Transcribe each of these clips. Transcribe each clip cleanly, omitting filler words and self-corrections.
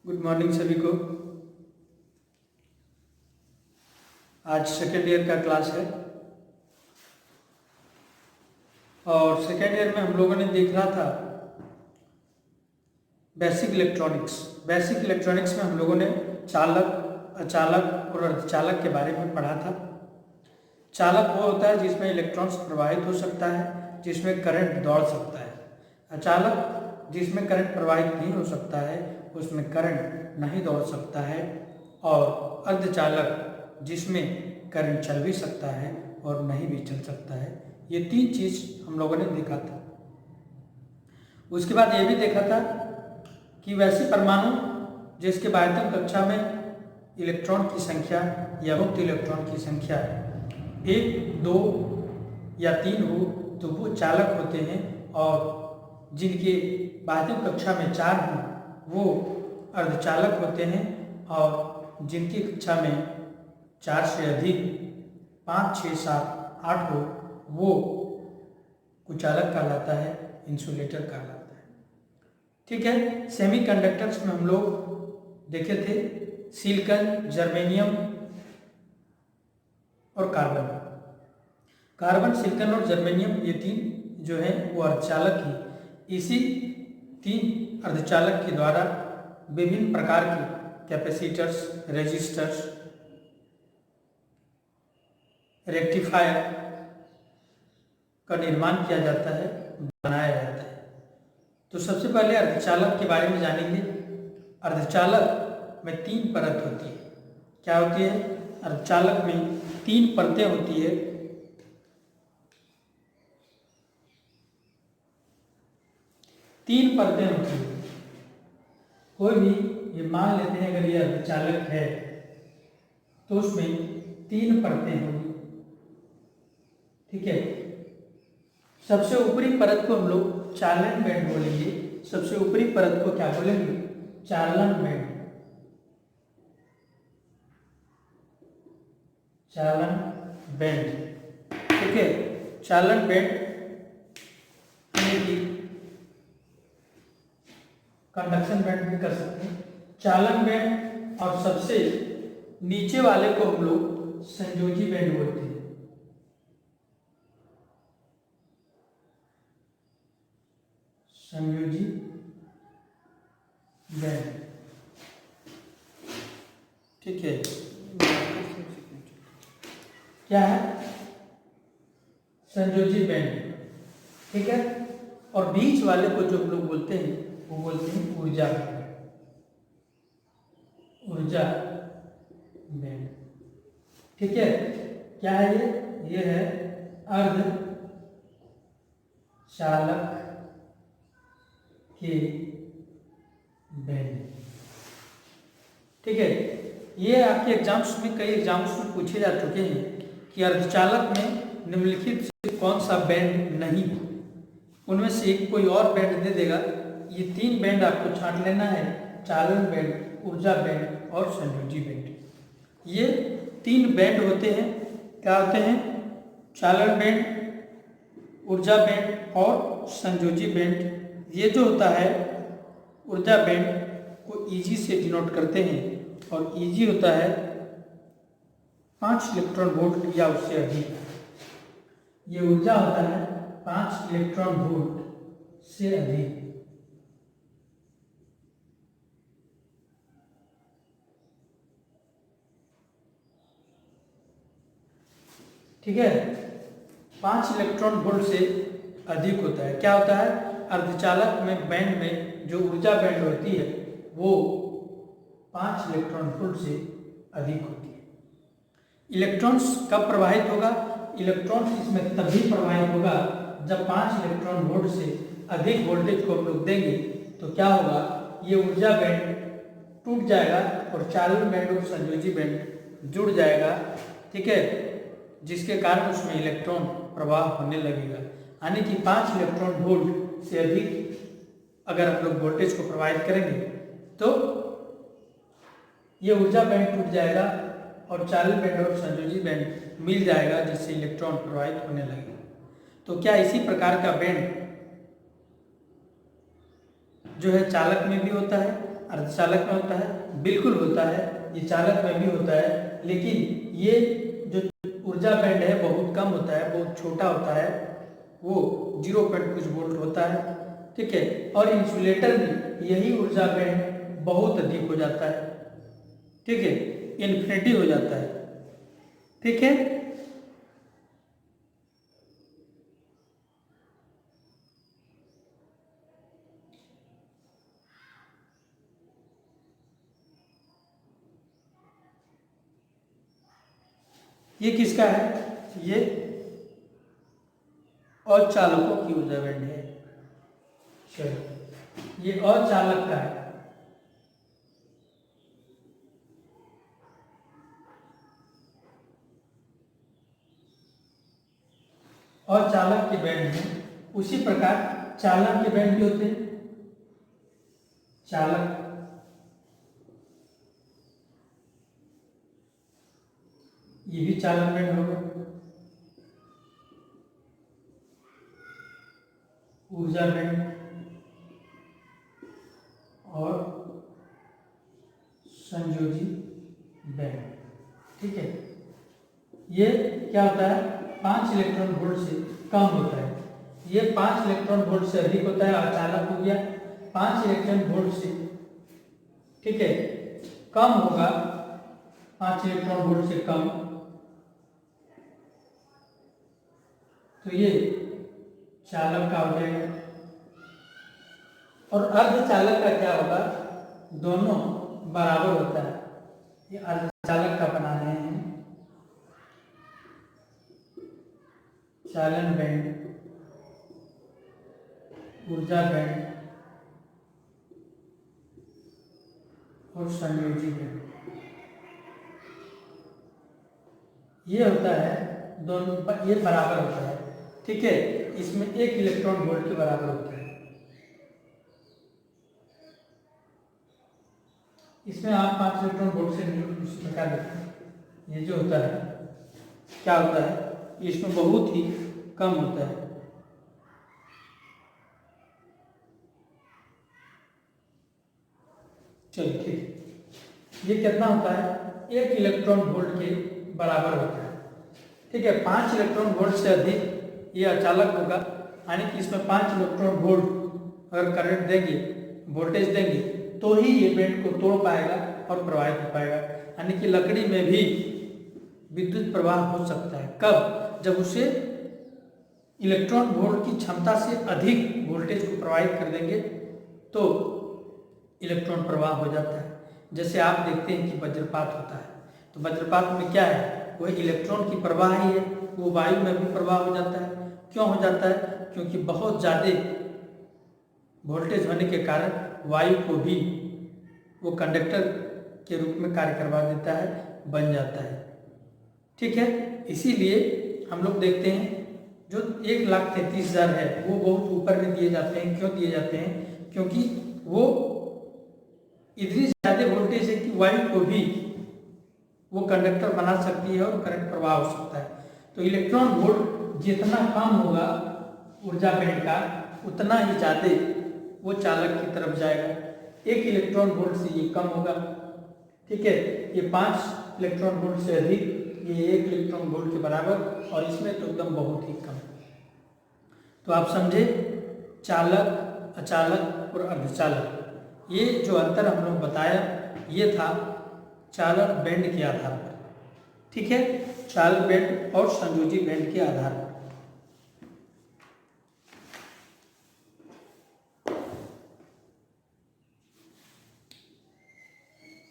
Good morning सभी को। आज सेकेंड ईयर का क्लास है और सेकेंड ईयर में हम लोगों ने देख रहा था बेसिक इलेक्ट्रॉनिक्स। बेसिक इलेक्ट्रॉनिक्स में हम लोगों ने चालक, अचालक और अर्धचालक के बारे में पढ़ा था। चालक वो होता है जिसमें इलेक्ट्रॉन्स प्रवाहित हो सकता है, जिसमें करंट दौड़ सकता है। अचालक जिसमें करंट प्रवाहित नहीं हो सकता है, उसमें करंट नहीं दौड़ सकता है। और अर्धचालक जिसमें करंट चल भी सकता है और नहीं भी चल सकता है। ये तीन चीज़ हम लोगों ने देखा था। उसके बाद ये भी देखा था कि वैसे परमाणु जिसके बाध्यता कक्षा में इलेक्ट्रॉन की संख्या या मुक्त इलेक्ट्रॉन की संख्या 1, 2 या 3 हो तो वो चालक होते हैं, और जिनके बाध्यता कक्षा में 4 हो वो अर्धचालक होते हैं, और जिनकी कक्षा में 4 से अधिक 5, 6, 7, 8 हो वो कुचालक कहलाता है, इंसुलेटर कहलाता है। ठीक है। सेमीकंडक्टर्स में हम लोग देखे थे सिलिकॉन, जर्मेनियम और कार्बन। कार्बन, सिलिकॉन और जर्मेनियम ये तीन जो है वो अर्धचालक ही। इसी तीन अर्धचालक के द्वारा विभिन्न प्रकार के कैपेसिटर्स, रेजिस्टर्स, रेक्टिफायर का निर्माण किया जाता है, बनाया जाता है। तो सबसे पहले अर्धचालक के बारे में जानेंगे। अर्धचालक में 3 परत होती है। क्या होती है? अर्धचालक में 3 परतें होती है। तीन परतें होती है। कोई भी ये मान लेते हैं अगर ये अर्धचालक है तो उसमें 3 परतें होंगी। ठीक है। सबसे ऊपरी परत को हम लोग चालन बैंड बोलेंगे। सबसे ऊपरी परत को क्या बोलेंगे? चालन बैंड। चालन बैंड। ठीक है। चालन बैंड यानी कि कंडक्शन बैंड भी कर सकते हैं। चालन बैंड और सबसे नीचे वाले को हम लोग संयोजी बैंड बोलते हैं। संयोजी बैंड। ठीक है। क्या है? संयोजी बैंड। ठीक है। और बीच वाले को जो हम लोग बोलते हैं वो बोलते हैं ऊर्जा बैंड। ऊर्जा बैंड। ठीक है। क्या है ये? ये है अर्धचालक के बैंड। ठीक है। ये आपके एग्जाम्स में, कई एग्जाम्स में पूछे जा चुके हैं कि अर्धचालक में निम्नलिखित से कौन सा बैंड नहीं है। उनमें से एक कोई और बैंड दे देगा। ये 3 बैंड आपको छांट लेना है: चालन बैंड, ऊर्जा बैंड और संयोजी बैंड। ये 3 बैंड होते हैं। क्या होते हैं? चालन बैंड, ऊर्जा बैंड और संयोजी बैंड। ये जो होता है ऊर्जा बैंड को ईजी से डिनोट करते हैं, और ईजी होता है 5 इलेक्ट्रॉन वोल्ट या उससे अधिक। ये ऊर्जा होता है 5 इलेक्ट्रॉन वोल्ट से अधिक। ठीक है। 5 इलेक्ट्रॉन वोल्ट से अधिक होता है। क्या होता है? अर्धचालक में बैंड में जो ऊर्जा बैंड होती है वो 5 इलेक्ट्रॉन वोल्ट से अधिक होती है। इलेक्ट्रॉन्स कब प्रवाहित होगा? इलेक्ट्रॉन्स इसमें तभी प्रवाहित होगा जब 5 इलेक्ट्रॉन वोल्ट से अधिक वोल्टेज को हम लोग देंगे। तो क्या होगा? ये ऊर्जा बैंड टूट जाएगा और चालन बैंड और संयोजी बैंड जुड़ जाएगा। ठीक है। जिसके कारण उसमें इलेक्ट्रॉन प्रवाह होने लगेगा। यानी कि 5 इलेक्ट्रॉन वोल्ट से अधिक अगर हम लोग वोल्टेज को प्रवाहित करेंगे तो ये ऊर्जा बैंड टूट जाएगा और चालन बैंड और संयोजी बैंड मिल जाएगा, जिससे इलेक्ट्रॉन प्रवाहित होने लगेगा। तो क्या इसी प्रकार का बैंड जो है चालक में भी होता है अर्धचालक में होता है? बिल्कुल होता है, ये चालक में भी होता है, लेकिन ये जो ऊर्जा बैंड है बहुत कम होता है, बहुत छोटा होता है, वो 0 कुछ वोल्ट होता है। ठीक है, और इंसुलेटर में यही ऊर्जा बैंड बहुत अधिक हो जाता है। ठीक है, इन्फिनिटी हो जाता है। ठीक है, ये किसका है? ये अचालकों की ऊर्जा बैंड है। चलो, ये अचालक का है। अचालक के बैंड है, उसी प्रकार चालक के बैंड भी होते हैं। चालक, ये भी चालक बैंड होगा। ऊर्जा बैंड और संयोजी बैंड। ठीक है, ये क्या होता है? 5 इलेक्ट्रॉन वोल्ट से कम होता है। ये 5 इलेक्ट्रॉन वोल्ट से अधिक होता है, अचालक हो गया। 5 इलेक्ट्रॉन वोल्ट से, ठीक है, कम होगा, 5 इलेक्ट्रॉन वोल्ट से कम, तो ये चालक का हो जाएगा। और अर्धचालक का क्या होगा? दोनों बराबर होता है। ये अर्धचालक का बना रहे हैं, चालन बैंड, ऊर्जा बैंड और संयोजी बैंड। ये होता है दोनों, ये बराबर होता है। ठीक है, इसमें 1 इलेक्ट्रॉन वोल्ट के बराबर होता है। इसमें आप 5 इलेक्ट्रॉन वोल्ट से उसी प्रकार देखते हैं। ये जो होता है क्या होता है? इसमें बहुत ही कम होता है। चलिए ठीक है, ये कितना होता है? 1 इलेक्ट्रॉन वोल्ट के बराबर होता है। ठीक है, 5 इलेक्ट्रॉन वोल्ट से अधिक ये अचालक होगा, यानी कि इसमें 5 इलेक्ट्रॉन वोल्ट अगर करंट देंगे, वोल्टेज देंगे, तो ही ये बैंड को तोड़ पाएगा और प्रवाहित हो पाएगा। यानी कि लकड़ी में भी विद्युत प्रवाह हो सकता है। कब? जब उसे इलेक्ट्रॉन वोल्ट की क्षमता से अधिक वोल्टेज को प्रवाहित कर देंगे तो इलेक्ट्रॉन प्रवाह हो जाता है। जैसे आप देखते हैं कि वज्रपात होता है, तो वज्रपात में क्या है? वह इलेक्ट्रॉन की प्रवाह ही है, वो वायु में भी प्रवाह हो जाता है। क्यों हो जाता है? क्योंकि बहुत ज़्यादा वोल्टेज होने के कारण वायु को भी वो कंडक्टर के रूप में कार्य करवा देता है, बन जाता है। ठीक है, इसीलिए हम लोग देखते हैं जो 1,33,000 है वो बहुत ऊपर में दिए जाते हैं। क्यों दिए जाते हैं? क्योंकि वो इतनी ज़्यादा वोल्टेज है कि वायु को भी वो कंडक्टर बना सकती है और करंट प्रवाह हो सकता है। तो इलेक्ट्रॉन वोल्ट जितना कम होगा ऊर्जा बैंड का, उतना ही ज़्यादा वो चालक की तरफ जाएगा। 1 इलेक्ट्रॉन वोल्ट से ये कम होगा। ठीक है, ये 5 इलेक्ट्रॉन वोल्ट से अधिक, ये 1 इलेक्ट्रॉन वोल्ट के बराबर, और इसमें तो एकदम बहुत ही कम। तो आप समझे, चालक, अचालक और अर्धचालक, ये जो अंतर हम लोग बताया ये था चालक बैंड के आधार पर। ठीक है, चालक बैंड और संयोजी बैंड के आधार पर।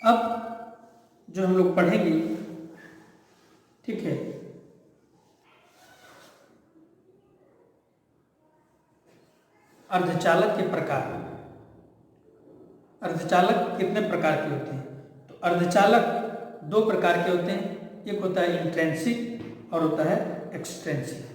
अब जो हम लोग पढ़ेंगे, ठीक है, अर्धचालक के प्रकार। अर्धचालक कितने प्रकार के होते हैं? तो अर्धचालक 2 प्रकार के होते हैं, एक होता है इंट्रिंसिक और होता है एक्सट्रिंसिक।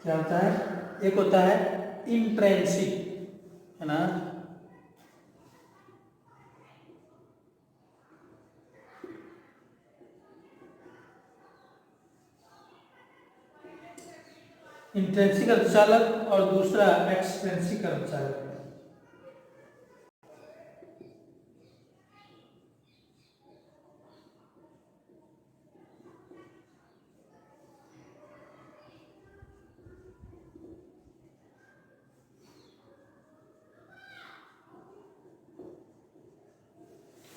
क्या होता है? एक होता है इंट्रिंसिक, है ना, इंट्रिंसिक अर्धचालक और दूसरा एक्सट्रिंसिक अर्धचालक।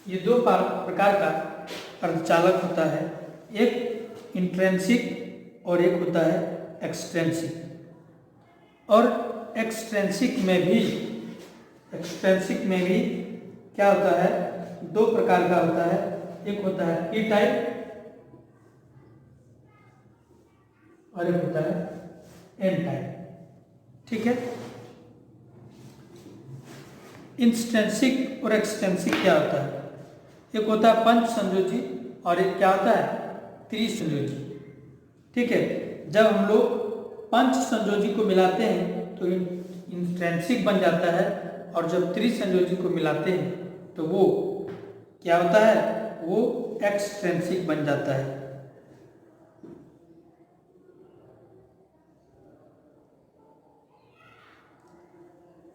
ये दो प्रकार का अर्धचालक होता है, एक इंट्रिंसिक और एक होता है एक्सट्रिंसिक। और एक्सट्रिंसिक में भी क्या होता है, दो प्रकार का होता है, एक होता है पी टाइप और एक होता है एन टाइप। ठीक है। इंट्रिंसिक और एक्सट्रिंसिक क्या होता है, एक होता है पंच संयोजी और एक क्या होता है त्रिसंयोजी। ठीक है। जब हम लोग पंच संयोजी को मिलाते हैं तो इंट्रिंसिक बन जाता है, और जब त्रिसंयोजी को मिलाते हैं तो वो क्या होता है, वो एक्सट्रिंसिक बन जाता है।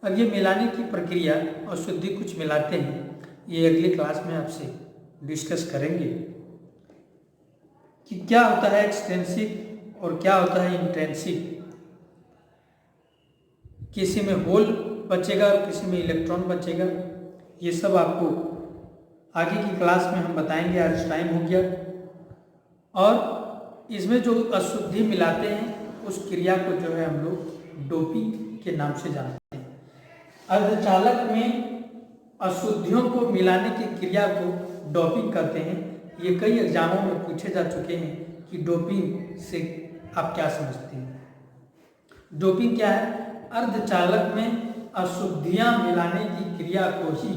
अब ये मिलाने की प्रक्रिया और शुद्धि कुछ मिलाते हैं, ये अगली क्लास में आपसे डिस्कस करेंगे कि क्या होता है एक्सट्रिंसिक और क्या होता है इंट्रिंसिक। किसी में होल बचेगा और किसी में इलेक्ट्रॉन बचेगा, ये सब आपको आगे की क्लास में हम बताएंगे। आज टाइम हो गया। और इसमें जो अशुद्धि मिलाते हैं उस क्रिया को जो है हम लोग डोपिंग के नाम से जानते हैं। अर्धचालक में अशुद्धियों को मिलाने की क्रिया को डोपिंग कहते हैं। ये कई एग्जामों में पूछे जा चुके हैं कि डोपिंग से आप क्या समझते हैं। डोपिंग क्या है, अर्धचालक में अशुद्धियां मिलाने की क्रिया को ही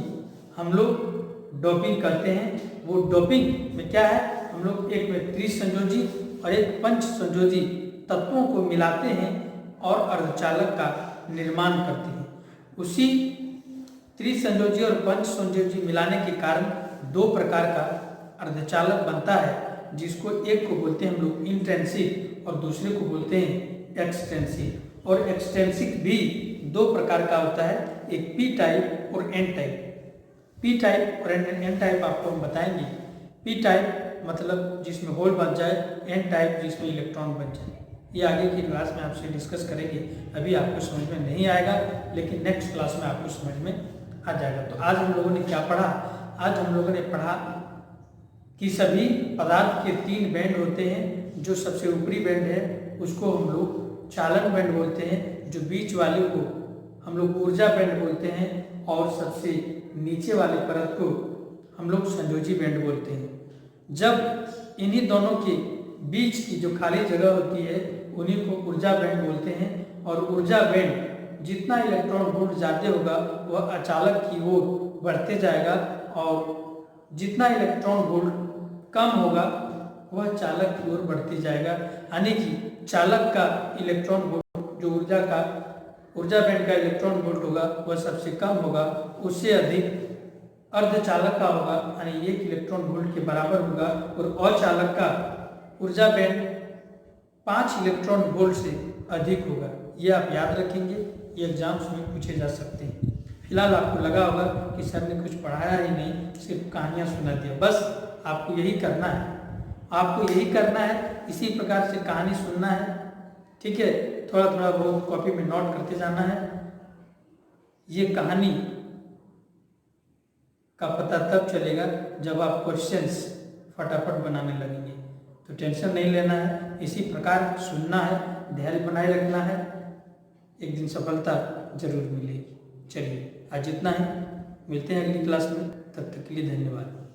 हम लोग डोपिंग कहते हैं। वो डोपिंग में क्या है, हम लोग एक में त्रिसंयोजी और एक पंच संयोजी तत्वों को मिलाते हैं और अर्धचालक का निर्माण करते हैं। उसी त्रिसंयोजी और पंच संयोजी मिलाने के कारण दो प्रकार का अर्धचालक बनता है, जिसको एक को बोलते हैं हम लोग इंट्रिंसिक और दूसरे को बोलते हैं एक्सट्रिंसिक। और एक्सट्रिंसिक भी दो प्रकार का होता है, एक पी टाइप और एन टाइप। पी टाइप और एन टाइप आपको हम बताएंगे। पी टाइप मतलब जिसमें होल बन जाए, एन टाइप जिसमें इलेक्ट्रॉन बन जाए। ये आगे की क्लास में आपसे डिस्कस करेंगे। अभी आपको समझ में नहीं आएगा, लेकिन नेक्स्ट क्लास में आपको समझ में आ जाएगा। तो आज हम लोगों ने क्या पढ़ा, आज हम लोगों ने पढ़ा कि सभी पदार्थ के तीन बैंड होते हैं। जो सबसे ऊपरी बैंड है उसको हम लोग चालन बैंड बोलते हैं, जो बीच वाले को हम लोग ऊर्जा बैंड बोलते हैं, और सबसे नीचे वाले परत को हम लोग संयोजी बैंड बोलते हैं। जब इन्हीं दोनों के बीच की जो खाली जगह होती है उन्हीं को ऊर्जा बैंड बोलते हैं। और ऊर्जा बैंड जितना इलेक्ट्रॉन वोल्ट ज़्यादा होगा वह अचालक की ओर बढ़ते जाएगा, और जितना इलेक्ट्रॉन वोल्ट कम होगा वह चालक की ओर बढ़ती जाएगा। यानी कि चालक का इलेक्ट्रॉन वोल्ट जो ऊर्जा बैंड का इलेक्ट्रॉन वोल्ट होगा वह सबसे कम होगा, उससे अधिक अर्धचालक का होगा, यानी 1 इलेक्ट्रॉन वोल्ट के बराबर होगा। और अचालक का ऊर्जा बैंड 5 इलेक्ट्रॉन वोल्ट से अधिक होगा। ये आप याद रखेंगे, ये एग्जाम्स में पूछे जा सकते हैं। फिलहाल आपको लगा होगा कि सर ने कुछ पढ़ाया ही नहीं, सिर्फ कहानियाँ सुना दिया। बस आपको यही करना है, आपको यही करना है, इसी प्रकार से कहानी सुनना है। ठीक है, थोड़ा थोड़ा बहुत कॉपी में नोट करते जाना है। ये कहानी का पता तब चलेगा जब आप क्वेश्चंस फटाफट बनाने लगेंगे। तो टेंशन नहीं लेना है, इसी प्रकार सुनना है, धैर्य बनाए रखना है, एक दिन सफलता जरूर मिलेगी। चलिए आज इतना ही, मिलते हैं अगली क्लास में, तब तक के लिए धन्यवाद।